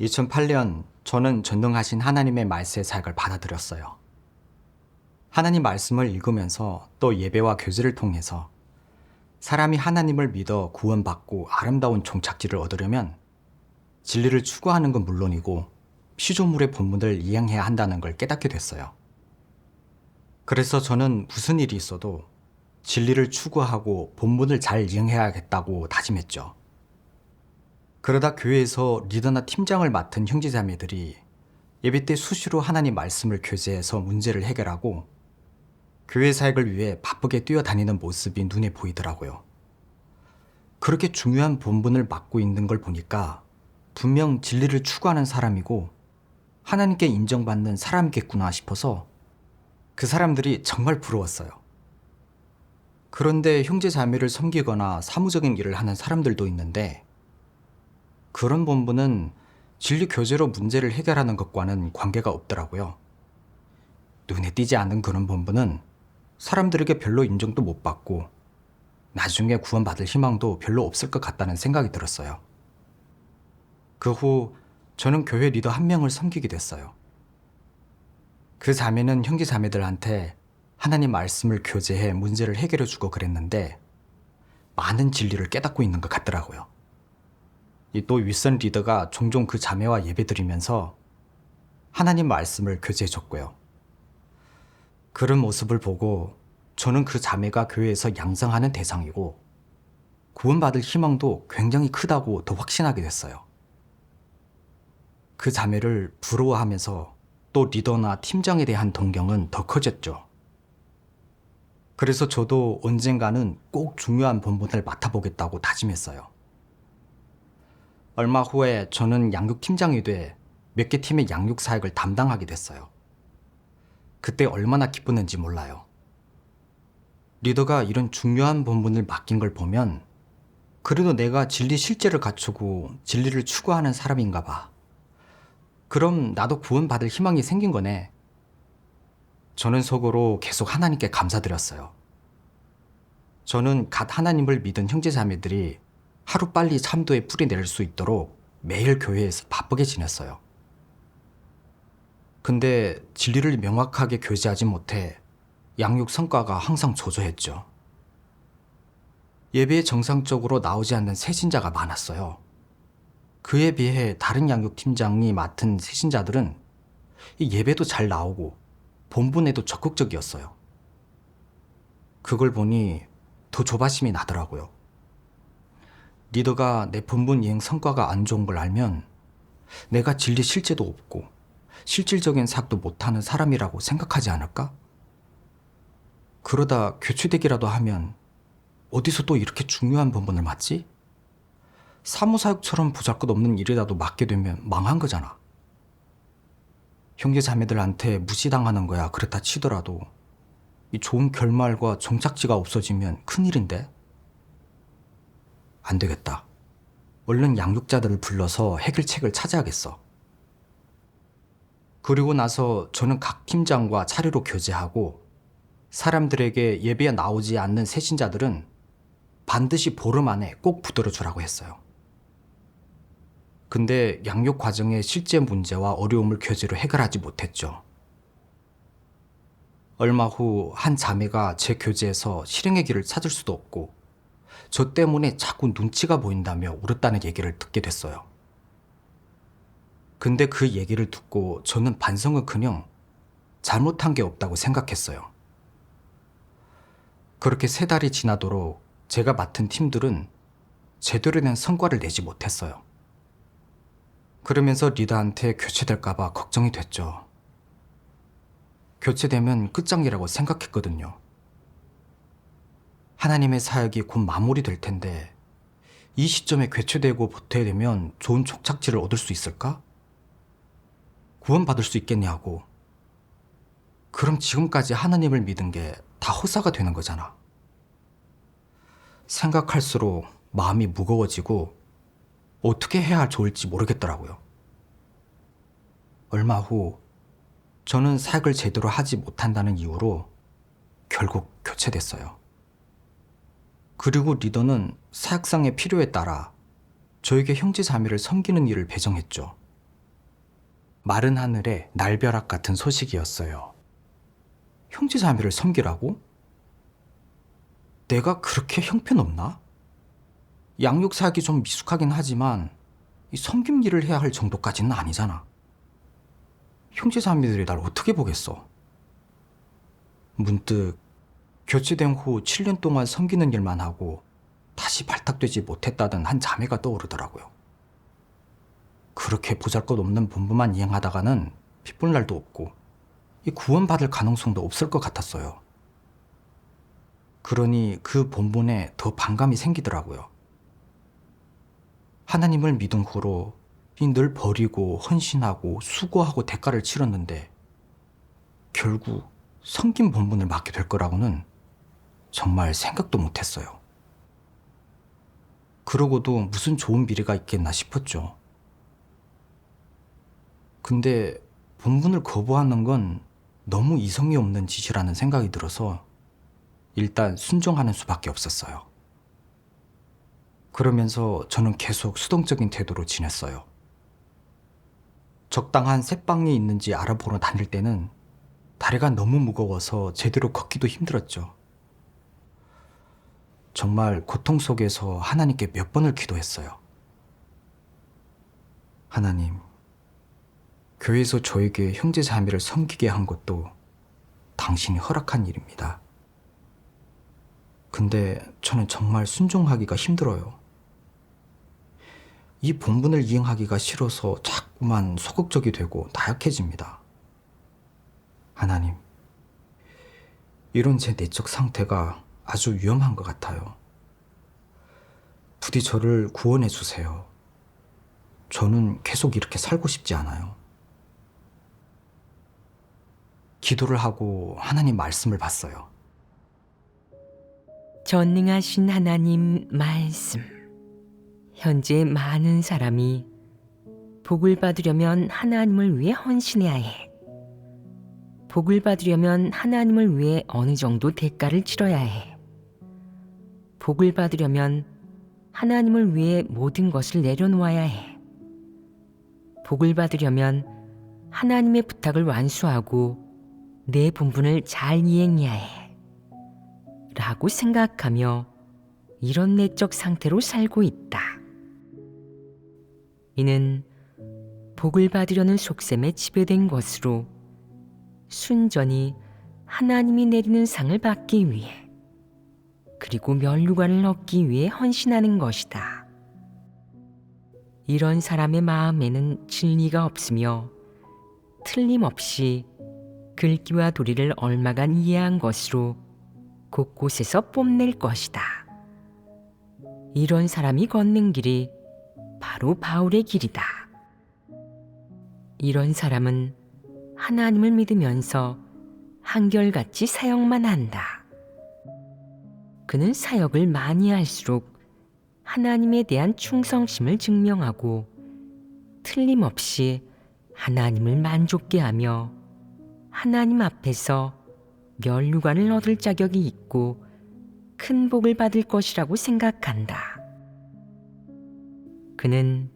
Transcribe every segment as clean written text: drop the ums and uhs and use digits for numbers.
2008년 저는 전능하신 하나님의 말씀의 사역을 받아들였어요. 하나님 말씀을 읽으면서 또 예배와 교제를 통해서 사람이 하나님을 믿어 구원받고 아름다운 종착지를 얻으려면 진리를 추구하는 건 물론이고 피조물의 본분을 이행해야 한다는 걸 깨닫게 됐어요. 그래서 저는 무슨 일이 있어도 진리를 추구하고 본분을 잘 이행해야겠다고 다짐했죠. 그러다 교회에서 리더나 팀장을 맡은 형제자매들이 예배 때 수시로 하나님 말씀을 교제해서 문제를 해결하고 교회 사역을 위해 바쁘게 뛰어다니는 모습이 눈에 보이더라고요. 그렇게 중요한 본분을 맡고 있는 걸 보니까 분명 진리를 추구하는 사람이고 하나님께 인정받는 사람이겠구나 싶어서 그 사람들이 정말 부러웠어요. 그런데 형제자매를 섬기거나 사무적인 일을 하는 사람들도 있는데 그런 본분은 진리 교제로 문제를 해결하는 것과는 관계가 없더라고요. 눈에 띄지 않는 그런 본분은 사람들에게 별로 인정도 못 받고 나중에 구원받을 희망도 별로 없을 것 같다는 생각이 들었어요. 그 후 저는 교회 리더 한 명을 섬기게 됐어요. 그 자매는 형제 자매들한테 하나님 말씀을 교제해 문제를 해결해 주고 그랬는데 많은 진리를 깨닫고 있는 것 같더라고요. 또 윗선 리더가 종종 그 자매와 예배드리면서 하나님 말씀을 교제해 줬고요. 그런 모습을 보고 저는 그 자매가 교회에서 양성하는 대상이고 구원받을 희망도 굉장히 크다고 더 확신하게 됐어요. 그 자매를 부러워하면서 또 리더나 팀장에 대한 동경은 더 커졌죠. 그래서 저도 언젠가는 꼭 중요한 본분을 맡아보겠다고 다짐했어요. 얼마 후에 저는 양육팀장이 돼 몇 개 팀의 양육 사역을 담당하게 됐어요. 그때 얼마나 기뻤는지 몰라요. 리더가 이런 중요한 본분을 맡긴 걸 보면 그래도 내가 진리 실제를 갖추고 진리를 추구하는 사람인가 봐. 그럼 나도 구원받을 희망이 생긴 거네. 저는 속으로 계속 하나님께 감사드렸어요. 저는 갓 하나님을 믿은 형제자매들이 하루빨리 참도에 뿌리 내릴 수 있도록 매일 교회에서 바쁘게 지냈어요. 근데 진리를 명확하게 교제하지 못해 양육 성과가 항상 저조했죠. 예배에 정상적으로 나오지 않는 새신자가 많았어요. 그에 비해 다른 양육팀장이 맡은 새신자들은 예배도 잘 나오고 본분에도 적극적이었어요. 그걸 보니 더 조바심이 나더라고요. 리더가 내 본분 이행 성과가 안 좋은 걸 알면 내가 진리 실제도 없고 실질적인 사역도 못하는 사람이라고 생각하지 않을까? 그러다 교체되기라도 하면 어디서 또 이렇게 중요한 본분을 맡지? 사무사역처럼 보잘것없는 일이라도 맡게 되면 망한 거잖아. 형제자매들한테 무시당하는 거야 그렇다 치더라도 이 좋은 결말과 종착지가 없어지면 큰일인데? 안 되겠다. 얼른 양육자들을 불러서 해결책을 찾아야겠어. 그리고 나서 저는 각 팀장과 차례로 교제하고 사람들에게 예배에 나오지 않는 새신자들은 반드시 보름 안에 꼭 붙들어 주라고 했어요. 근데 양육 과정의 실제 문제와 어려움을 교제로 해결하지 못했죠. 얼마 후 한 자매가 제 교제에서 실행의 길을 찾을 수도 없고 저 때문에 자꾸 눈치가 보인다며 울었다는 얘기를 듣게 됐어요. 근데 그 얘기를 듣고 저는 반성은커녕 잘못한 게 없다고 생각했어요. 그렇게 3달이 지나도록 제가 맡은 팀들은 제대로 된 성과를 내지 못했어요. 그러면서 리더한테 교체될까봐 걱정이 됐죠. 교체되면 끝장이라고 생각했거든요. 하나님의 사역이 곧 마무리될 텐데 이 시점에 교체되고 보태야 되면 좋은 촉착지를 얻을 수 있을까? 구원받을 수 있겠냐고. 그럼 지금까지 하나님을 믿은 게 다 헛사가 되는 거잖아. 생각할수록 마음이 무거워지고 어떻게 해야 좋을지 모르겠더라고요. 얼마 후 저는 사역을 제대로 하지 못한다는 이유로 결국 교체됐어요. 그리고 리더는 사역상의 필요에 따라 저에게 형제자매를 섬기는 일을 배정했죠. 마른 하늘에 날벼락 같은 소식이었어요. 형제자매를 섬기라고? 내가 그렇게 형편없나? 양육 사역이 좀 미숙하긴 하지만 이 섬김 일을 해야 할 정도까지는 아니잖아. 형제자매들이 날 어떻게 보겠어? 문득 교체된 후 7년 동안 섬기는 일만 하고 다시 발탁되지 못했다던 한 자매가 떠오르더라고요. 그렇게 보잘것없는 본부만 이행하다가는 핏볼 날도 없고 이 구원받을 가능성도 없을 것 같았어요. 그러니 그 본분에 더 반감이 생기더라고요. 하나님을 믿은 후로 늘 버리고 헌신하고 수고하고 대가를 치렀는데 결국 섬긴 본분을 맡게 될 거라고는 정말 생각도 못했어요. 그러고도 무슨 좋은 미래가 있겠나 싶었죠. 근데 본분을 거부하는 건 너무 이성이 없는 짓이라는 생각이 들어서 일단 순종하는 수밖에 없었어요. 그러면서 저는 계속 수동적인 태도로 지냈어요. 적당한 셋방이 있는지 알아보러 다닐 때는 다리가 너무 무거워서 제대로 걷기도 힘들었죠. 정말 고통 속에서 하나님께 몇 번을 기도했어요. 하나님, 교회에서 저에게 형제 자매를 섬기게 한 것도 당신이 허락한 일입니다. 근데 저는 정말 순종하기가 힘들어요. 이 본분을 이행하기가 싫어서 자꾸만 소극적이 되고 나약해집니다. 하나님, 이런 제 내적 상태가 아주 위험한 것 같아요. 부디 저를 구원해 주세요. 저는 계속 이렇게 살고 싶지 않아요. 기도를 하고 하나님 말씀을 봤어요. 전능하신 하나님 말씀. 현재 많은 사람이 복을 받으려면 하나님을 위해 헌신해야 해. 복을 받으려면 하나님을 위해 어느 정도 대가를 치러야 해. 복을 받으려면 하나님을 위해 모든 것을 내려놓아야 해. 복을 받으려면 하나님의 부탁을 완수하고 내 본분을 잘 이행해야 해. 라고 생각하며 이런 내적 상태로 살고 있다. 이는 복을 받으려는 속셈에 지배된 것으로 순전히 하나님이 내리는 상을 받기 위해 그리고 면류관을 얻기 위해 헌신하는 것이다. 이런 사람의 마음에는 진리가 없으며 틀림없이 글귀와 도리를 얼마간 이해한 것으로 곳곳에서 뽐낼 것이다. 이런 사람이 걷는 길이 바로 바울의 길이다. 이런 사람은 하나님을 믿으면서 한결같이 사역만 한다. 그는 사역을 많이 할수록 하나님에 대한 충성심을 증명하고 틀림없이 하나님을 만족게 하며 하나님 앞에서 면류관을 얻을 자격이 있고 큰 복을 받을 것이라고 생각한다. 그는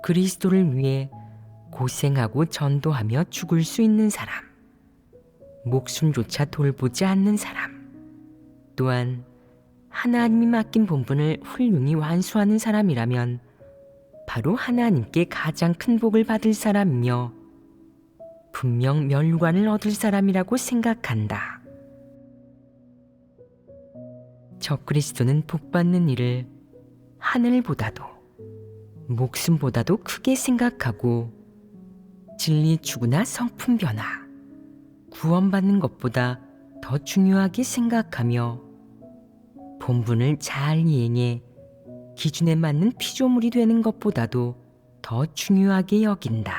그리스도를 위해 고생하고 전도하며 죽을 수 있는 사람, 목숨조차 돌보지 않는 사람, 또한 하나님이 맡긴 본분을 훌륭히 완수하는 사람이라면 바로 하나님께 가장 큰 복을 받을 사람이며 분명 면류관을 얻을 사람이라고 생각한다. 적그리스도는 복받는 일을 하늘보다도 목숨보다도 크게 생각하고 진리 추구나 성품 변화, 구원받는 것보다 더 중요하게 생각하며 본분을 잘 이행해 기준에 맞는 피조물이 되는 것보다도 더 중요하게 여긴다.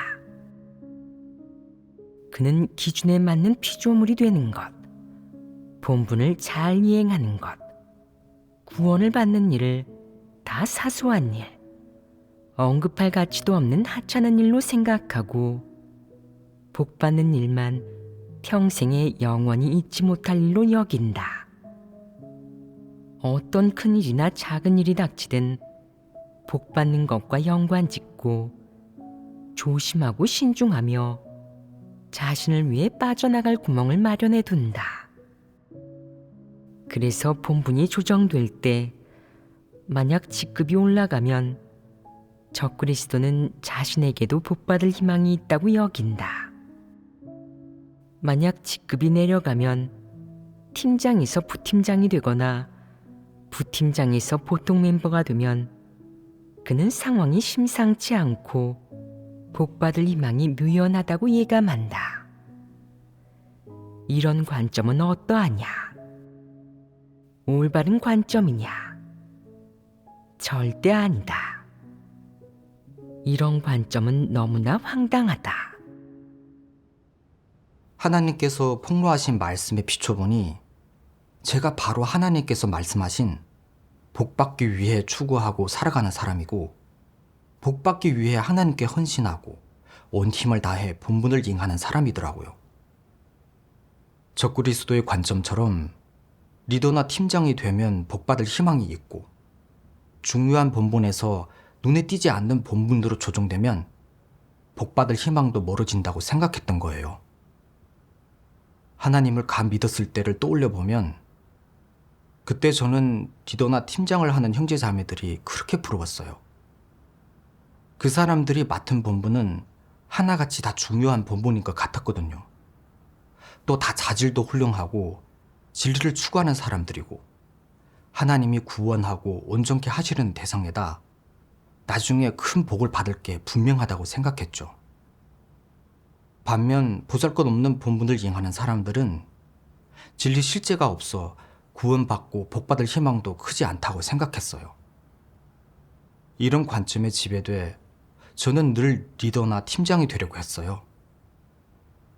그는 기준에 맞는 피조물이 되는 것, 본분을 잘 이행하는 것, 구원을 받는 일을 다 사소한 일, 언급할 가치도 없는 하찮은 일로 생각하고 복받는 일만 평생에 영원히 잊지 못할 일로 여긴다. 어떤 큰 일이나 작은 일이 닥치든 복받는 것과 연관짓고 조심하고 신중하며 자신을 위해 빠져나갈 구멍을 마련해 둔다. 그래서 본분이 조정될 때 만약 직급이 올라가면 적그리스도는 자신에게도 복받을 희망이 있다고 여긴다. 만약 직급이 내려가면 팀장에서 부팀장이 되거나 부팀장에서 보통 멤버가 되면 그는 상황이 심상치 않고 복받을 희망이 묘연하다고 예감한다. 이런 관점은 어떠하냐? 올바른 관점이냐? 절대 아니다. 이런 관점은 너무나 황당하다. 하나님께서 폭로하신 말씀에 비춰보니 제가 바로 하나님께서 말씀하신 복받기 위해 추구하고 살아가는 사람이고, 복받기 위해 하나님께 헌신하고 온 힘을 다해 본분을 이행하는 사람이더라고요. 적그리스도의 관점처럼 리더나 팀장이 되면 복받을 희망이 있고, 중요한 본분에서 눈에 띄지 않는 본분으로 조정되면 복받을 희망도 멀어진다고 생각했던 거예요. 하나님을 감 믿었을 때를 떠올려 보면 그때 저는 리더나 팀장을 하는 형제자매들이 그렇게 부러웠어요. 그 사람들이 맡은 본분은 하나같이 다 중요한 본분인 것 같았거든요. 또 다 자질도 훌륭하고 진리를 추구하는 사람들이고, 하나님이 구원하고 온전케 하시는 대상에다 나중에 큰 복을 받을 게 분명하다고 생각했죠. 반면 보잘것없는 본분을 이행하는 사람들은 진리 실제가 없어 구원받고 복받을 희망도 크지 않다고 생각했어요. 이런 관점에 지배돼 저는 늘 리더나 팀장이 되려고 했어요.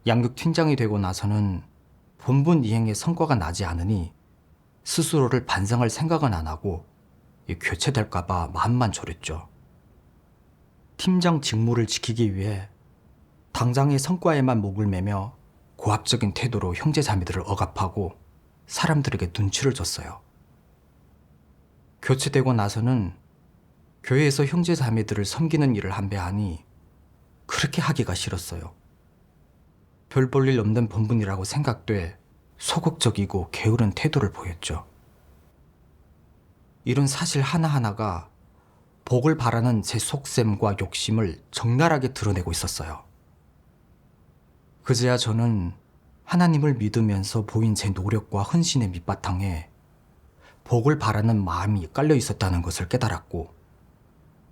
양육 팀장이 되고 나서는 본분 이행의 성과가 나지 않으니 스스로를 반성할 생각은 안 하고 교체될까봐 마음만 졸였죠. 팀장 직무를 지키기 위해 당장의 성과에만 목을 매며 고압적인 태도로 형제자매들을 억압하고 사람들에게 눈치를 줬어요. 교체되고 나서는 교회에서 형제자매들을 섬기는 일을 한배하니 그렇게 하기가 싫었어요. 별 볼 일 없는 본분이라고 생각돼 소극적이고 게으른 태도를 보였죠. 이런 사실 하나하나가 복을 바라는 제 속셈과 욕심을 적나라하게 드러내고 있었어요. 그제야 저는 하나님을 믿으면서 보인 제 노력과 헌신의 밑바탕에 복을 바라는 마음이 깔려 있었다는 것을 깨달았고,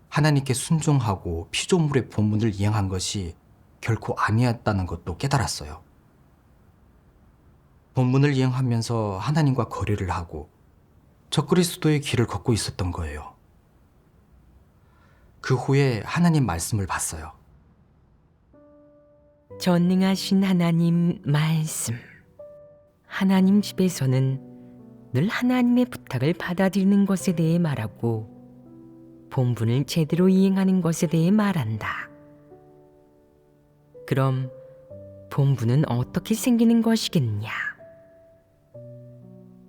하나님께 순종하고 피조물의 본분을 이행한 것이 결코 아니었다는 것도 깨달았어요. 본분을 이행하면서 하나님과 거리를 하고 적그리스도의 길을 걷고 있었던 거예요. 그 후에 하나님 말씀을 봤어요. 전능하신 하나님 말씀. 하나님 집에서는 늘 하나님의 부탁을 받아들이는 것에 대해 말하고 본분을 제대로 이행하는 것에 대해 말한다. 그럼 본분은 어떻게 생기는 것이겠냐?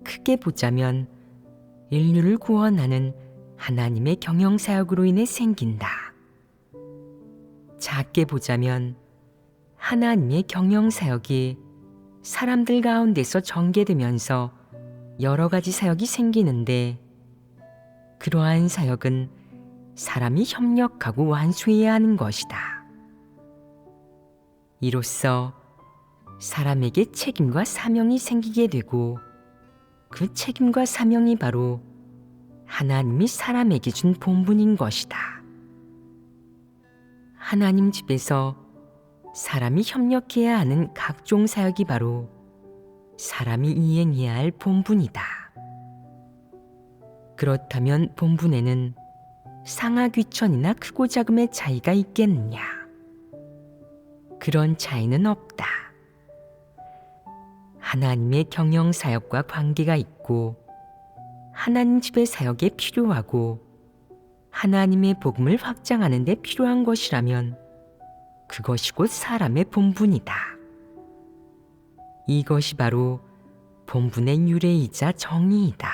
크게 보자면 인류를 구원하는 하나님의 경영사역으로 인해 생긴다. 작게 보자면 하나님의 경영사역이 사람들 가운데서 전개되면서 여러 가지 사역이 생기는데, 그러한 사역은 사람이 협력하고 완수해야 하는 것이다. 이로써 사람에게 책임과 사명이 생기게 되고, 그 책임과 사명이 바로 하나님이 사람에게 준 본분인 것이다. 하나님 집에서 사람이 협력해야 하는 각종 사역이 바로 사람이 이행해야 할 본분이다. 그렇다면 본분에는 상하 귀천이나 크고 작음의 차이가 있겠느냐? 그런 차이는 없다. 하나님의 경영 사역과 관계가 있고, 하나님 집의 사역에 필요하고, 하나님의 복음을 확장하는 데 필요한 것이라면 그것이 곧 사람의 본분이다. 이것이 바로 본분의 유래이자 정의이다.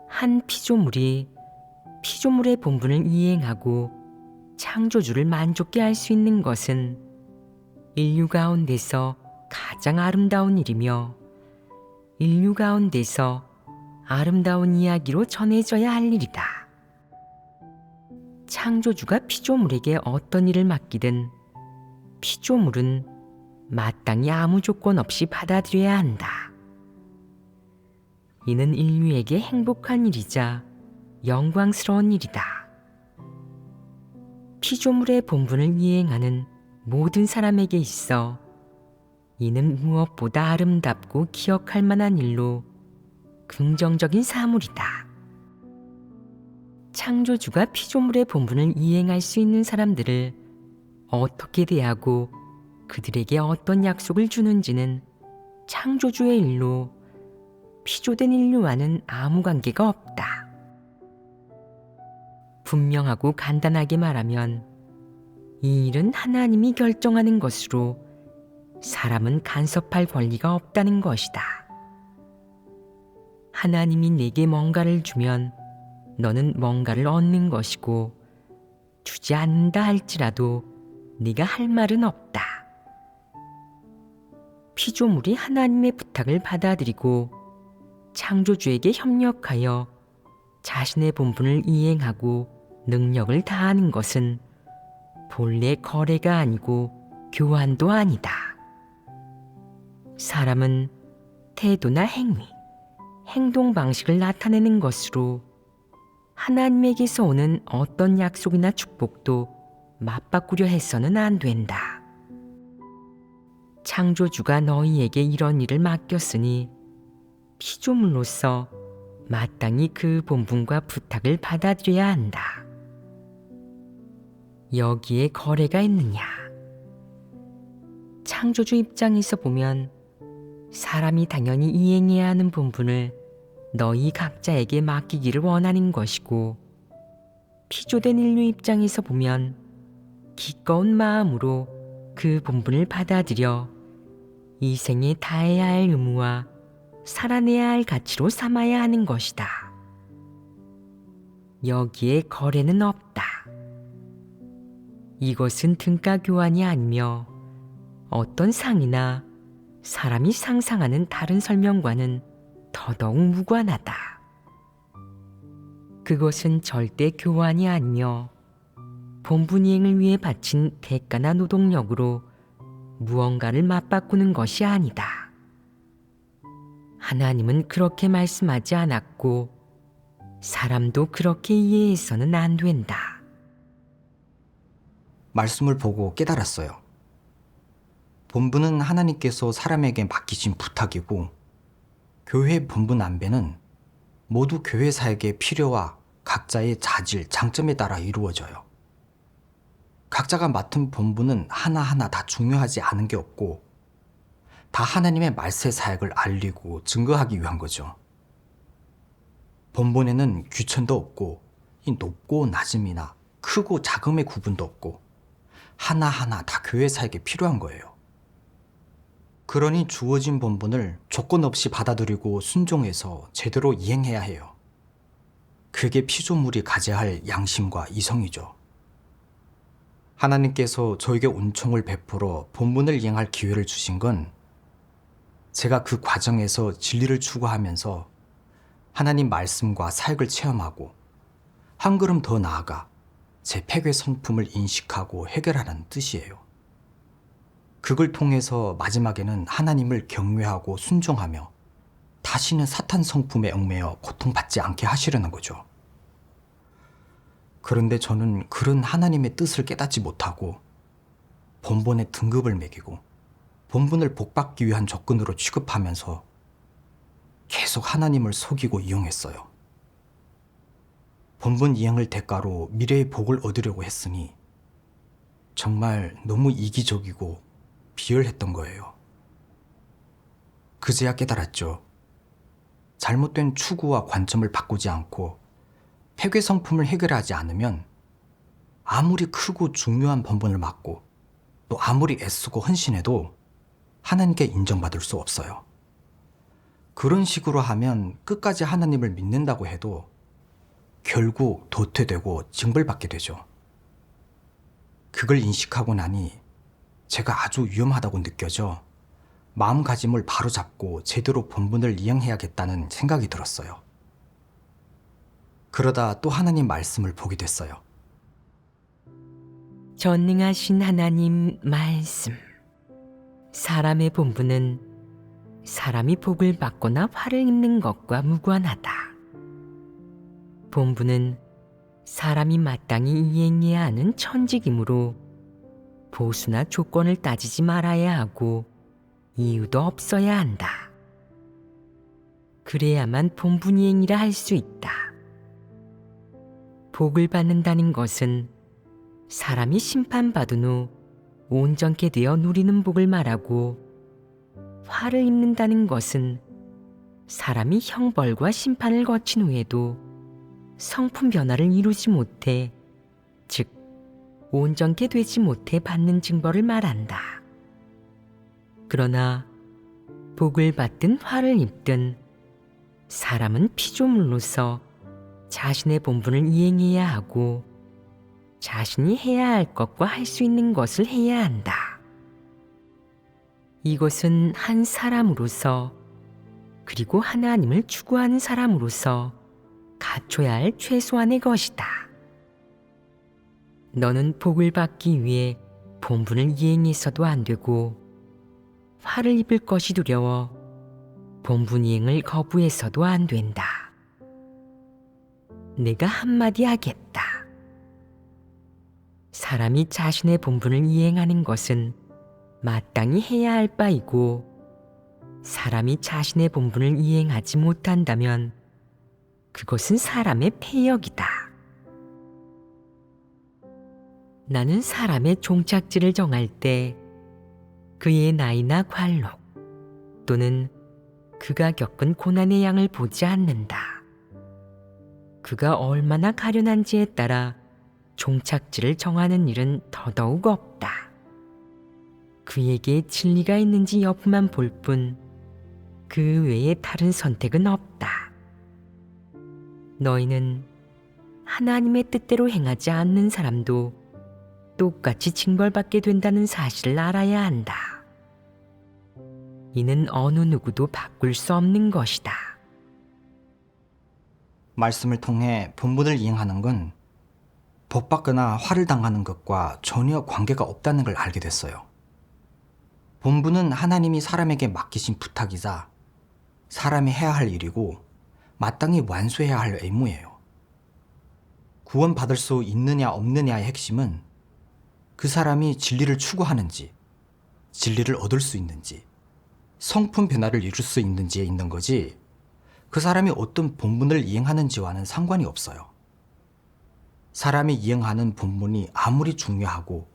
한 피조물이 피조물의 본분을 이행하고 창조주를 만족게 할 수 있는 것은 인류 가운데서 가장 아름다운 일이며 인류 가운데서 아름다운 이야기로 전해져야 할 일이다. 창조주가 피조물에게 어떤 일을 맡기든 피조물은 마땅히 아무 조건 없이 받아들여야 한다. 이는 인류에게 행복한 일이자 영광스러운 일이다. 피조물의 본분을 이행하는 모든 사람에게 있어 이는 무엇보다 아름답고 기억할 만한 일로 긍정적인 사물이다. 창조주가 피조물의 본분을 이행할 수 있는 사람들을 어떻게 대하고 그들에게 어떤 약속을 주는지는 창조주의 일로 피조된 인류와는 아무 관계가 없다. 분명하고 간단하게 말하면 이 일은 하나님이 결정하는 것으로 사람은 간섭할 권리가 없다는 것이다. 하나님이 내게 뭔가를 주면 너는 뭔가를 얻는 것이고 주지 않는다 할지라도 네가 할 말은 없다. 피조물이 하나님의 부탁을 받아들이고 창조주에게 협력하여 자신의 본분을 이행하고 능력을 다하는 것은 본래 거래가 아니고 교환도 아니다. 사람은 태도나 행위, 행동 방식을 나타내는 것으로 하나님에게서 오는 어떤 약속이나 축복도 맞바꾸려 해서는 안 된다. 창조주가 너희에게 이런 일을 맡겼으니 피조물로서 마땅히 그 본분과 부탁을 받아들여야 한다. 여기에 거래가 있느냐? 창조주 입장에서 보면 사람이 당연히 이행해야 하는 본분을 너희 각자에게 맡기기를 원하는 것이고, 피조된 인류 입장에서 보면 기꺼운 마음으로 그 본분을 받아들여 이 생에 다해야 할 의무와 살아내야 할 가치로 삼아야 하는 것이다. 여기에 거래는 없다. 이것은 등가 교환이 아니며 어떤 상이나 사람이 상상하는 다른 설명과는 더더욱 무관하다. 그것은 절대 교환이 아니며 본분 이행을 위해 바친 대가나 노동력으로 무언가를 맞바꾸는 것이 아니다. 하나님은 그렇게 말씀하지 않았고 사람도 그렇게 이해해서는 안 된다. 말씀을 보고 깨달았어요. 본분은 하나님께서 사람에게 맡기신 부탁이고, 교회의 본분 안배는 모두 교회 사역의 필요와 각자의 자질, 장점에 따라 이루어져요. 각자가 맡은 본분은 하나하나 다 중요하지 않은 게 없고, 다 하나님의 말세 사역을 알리고 증거하기 위한 거죠. 본분에는 귀천도 없고, 이 높고 낮음이나 크고 작음의 구분도 없고, 하나하나 다 교회 사역에 필요한 거예요. 그러니 주어진 본분을 조건 없이 받아들이고 순종해서 제대로 이행해야 해요. 그게 피조물이 가져야 할 양심과 이성이죠. 하나님께서 저에게 은총을 베풀어 본분을 이행할 기회를 주신 건 제가 그 과정에서 진리를 추구하면서 하나님 말씀과 사역을 체험하고 한 걸음 더 나아가 제 폐괴 성품을 인식하고 해결하라는 뜻이에요. 그걸 통해서 마지막에는 하나님을 경외하고 순종하며 다시는 사탄 성품에 얽매여 고통받지 않게 하시려는 거죠. 그런데 저는 그런 하나님의 뜻을 깨닫지 못하고 본분의 등급을 매기고 본분을 복받기 위한 조건으로 취급하면서 계속 하나님을 속이고 이용했어요. 본분 이행을 대가로 미래의 복을 얻으려고 했으니 정말 너무 이기적이고 비열했던 거예요. 그제야 깨달았죠. 잘못된 추구와 관점을 바꾸지 않고 폐괴 성품을 해결하지 않으면 아무리 크고 중요한 본분을 맡고 또 아무리 애쓰고 헌신해도 하나님께 인정받을 수 없어요. 그런 식으로 하면 끝까지 하나님을 믿는다고 해도 결국 도태되고 징벌받게 되죠. 그걸 인식하고 나니 제가 아주 위험하다고 느껴져 마음가짐을 바로잡고 제대로 본분을 이행해야겠다는 생각이 들었어요. 그러다 또 하나님 말씀을 보게 됐어요. 전능하신 하나님 말씀. 사람의 본분은 사람이 복을 받거나 화를 입는 것과 무관하다. 본분은 사람이 마땅히 이행해야 하는 천직이므로 보수나 조건을 따지지 말아야 하고 이유도 없어야 한다. 그래야만 본분 이행이라 할 수 있다. 복을 받는다는 것은 사람이 심판받은 후 온전케 되어 누리는 복을 말하고, 화를 입는다는 것은 사람이 형벌과 심판을 거친 후에도 성품 변화를 이루지 못해, 즉 온전케 되지 못해 받는 징벌을 말한다. 그러나 복을 받든 화를 입든 사람은 피조물로서 자신의 본분을 이행해야 하고 자신이 해야 할 것과 할 수 있는 것을 해야 한다. 이것은 한 사람으로서, 그리고 하나님을 추구하는 사람으로서 갖춰야 할 최소한의 것이다. 너는 복을 받기 위해 본분을 이행해서도 안 되고, 화를 입을 것이 두려워 본분 이행을 거부해서도 안 된다. 내가 한마디 하겠다. 사람이 자신의 본분을 이행하는 것은 마땅히 해야 할 바이고, 사람이 자신의 본분을 이행하지 못한다면 그것은 사람의 패역이다. 나는 사람의 종착지를 정할 때 그의 나이나 관록 또는 그가 겪은 고난의 양을 보지 않는다. 그가 얼마나 가련한지에 따라 종착지를 정하는 일은 더더욱 없다. 그에게 진리가 있는지 여부만 볼 뿐 그 외에 다른 선택은 없다. 너희는 하나님의 뜻대로 행하지 않는 사람도 똑같이 징벌받게 된다는 사실을 알아야 한다. 이는 어느 누구도 바꿀 수 없는 것이다. 말씀을 통해 본분을 이행하는 건 복받거나 화를 당하는 것과 전혀 관계가 없다는 걸 알게 됐어요. 본분은 하나님이 사람에게 맡기신 부탁이자 사람이 해야 할 일이고 마땅히 완수해야 할 의무예요. 구원받을 수 있느냐 없느냐의 핵심은 그 사람이 진리를 추구하는지, 진리를 얻을 수 있는지, 성품 변화를 이룰 수 있는지에 있는 거지, 그 사람이 어떤 본분을 이행하는지와는 상관이 없어요. 사람이 이행하는 본분이 아무리 중요하고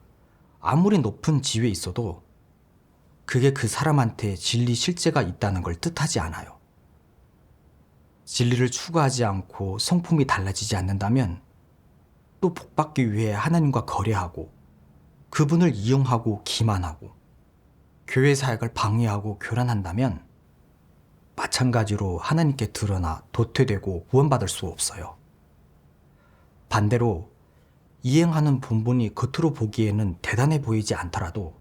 아무리 높은 지위에 있어도 그게 그 사람한테 진리 실제가 있다는 걸 뜻하지 않아요. 진리를 추구하지 않고 성품이 달라지지 않는다면 또 복받기 위해 하나님과 거래하고 그분을 이용하고 기만하고 교회 사역을 방해하고 교란한다면 마찬가지로 하나님께 드러나 도태되고 구원받을 수 없어요. 반대로 이행하는 본분이 겉으로 보기에는 대단해 보이지 않더라도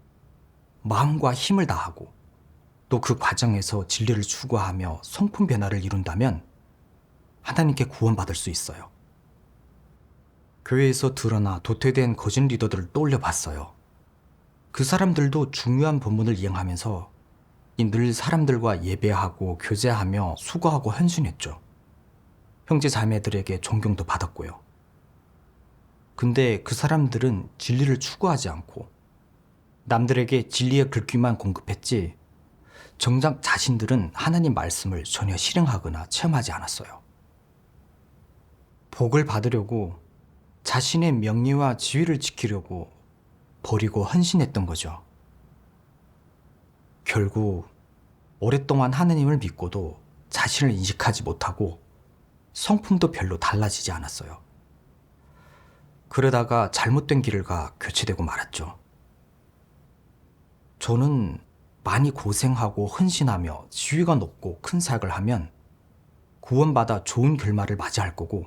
마음과 힘을 다하고 또 그 과정에서 진리를 추구하며 성품 변화를 이룬다면 하나님께 구원받을 수 있어요. 교회에서 드러나 도태된 거짓 리더들을 떠올려 봤어요. 그 사람들도 중요한 본분을 이행하면서 늘 사람들과 예배하고 교제하며 수고하고 헌신했죠. 형제 자매들에게 존경도 받았고요. 근데 그 사람들은 진리를 추구하지 않고 남들에게 진리의 글귀만 공급했지 정작 자신들은 하나님 말씀을 전혀 실행하거나 체험하지 않았어요. 복을 받으려고 자신의 명예와 지위를 지키려고 버리고 헌신했던 거죠. 결국 오랫동안 하나님을 믿고도 자신을 인식하지 못하고 성품도 별로 달라지지 않았어요. 그러다가 잘못된 길을 가 교체되고 말았죠. 저는 많이 고생하고 헌신하며 지위가 높고 큰 사역을 하면 구원받아 좋은 결말을 맞이할 거고,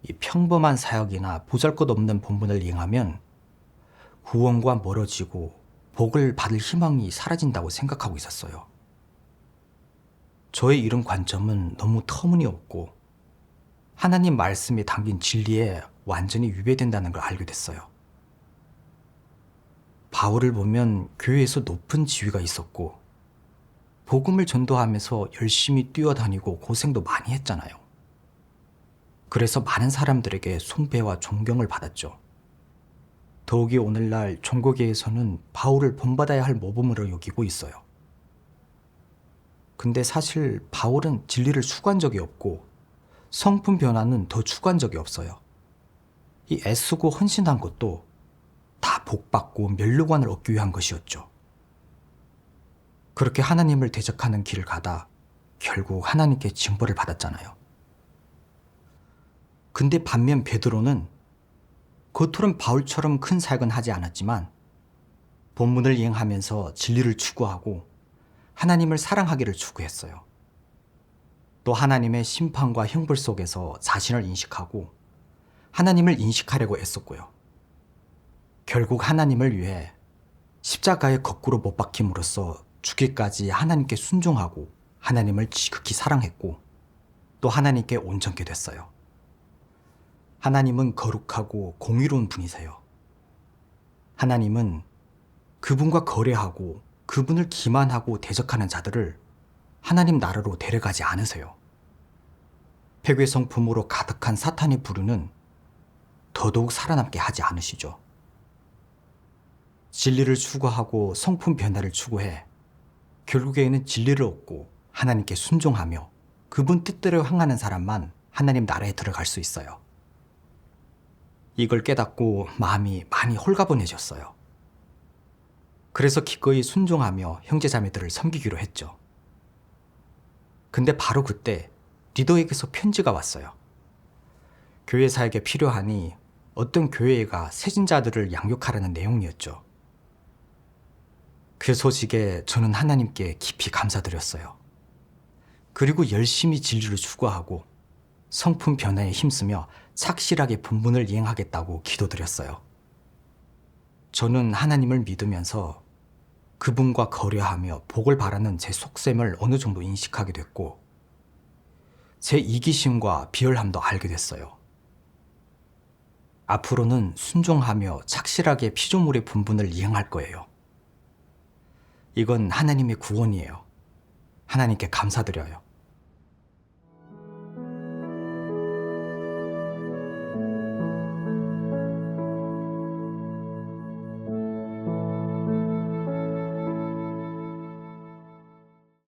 이 평범한 사역이나 보잘것없는 본분을 이행하면 구원과 멀어지고 복을 받을 희망이 사라진다고 생각하고 있었어요. 저의 이런 관점은 너무 터무니없고 하나님 말씀에 담긴 진리에 완전히 위배된다는 걸 알게 됐어요. 바울을 보면 교회에서 높은 지위가 있었고 복음을 전도하면서 열심히 뛰어다니고 고생도 많이 했잖아요. 그래서 많은 사람들에게 숭배와 존경을 받았죠. 더욱이 오늘날 종교계에서는 바울을 본받아야 할 모범으로 여기고 있어요. 근데 사실 바울은 진리를 추구한 적이 없고 성품 변화는 더 추구한 적이 없어요. 이 애쓰고 헌신한 것도 다 복받고 면류관을 얻기 위한 것이었죠. 그렇게 하나님을 대적하는 길을 가다 결국 하나님께 징벌을 받았잖아요. 근데 반면 베드로는 겉으론 바울처럼 큰 사역은 하지 않았지만 본문을 이행하면서 진리를 추구하고 하나님을 사랑하기를 추구했어요. 또 하나님의 심판과 형벌 속에서 자신을 인식하고 하나님을 인식하려고 애썼고요. 결국 하나님을 위해 십자가에 거꾸로 못 박힘으로써 죽기까지 하나님께 순종하고 하나님을 지극히 사랑했고 또 하나님께 온전케 됐어요. 하나님은 거룩하고 공의로운 분이세요. 하나님은 그분과 거래하고 그분을 기만하고 대적하는 자들을 하나님 나라로 데려가지 않으세요. 폐괴 성품으로 가득한 사탄의 부류는 더더욱 살아남게 하지 않으시죠. 진리를 추구하고 성품 변화를 추구해 결국에는 진리를 얻고 하나님께 순종하며 그분 뜻대로 향하는 사람만 하나님 나라에 들어갈 수 있어요. 이걸 깨닫고 마음이 많이 홀가분해졌어요. 그래서 기꺼이 순종하며 형제자매들을 섬기기로 했죠. 근데 바로 그때 리더에게서 편지가 왔어요. 교회 사역에 필요하니 어떤 교회가 세진자들을 양육하라는 내용이었죠. 그 소식에 저는 하나님께 깊이 감사드렸어요. 그리고 열심히 진리를 추구하고 성품 변화에 힘쓰며 착실하게 본분을 이행하겠다고 기도드렸어요. 저는 하나님을 믿으면서 그분과 거래하며 복을 바라는 제 속셈을 어느 정도 인식하게 됐고 제 이기심과 비열함도 알게 됐어요. 앞으로는 순종하며 착실하게 피조물의 본분을 이행할 거예요. 이건 하나님의 구원이에요. 하나님께 감사드려요.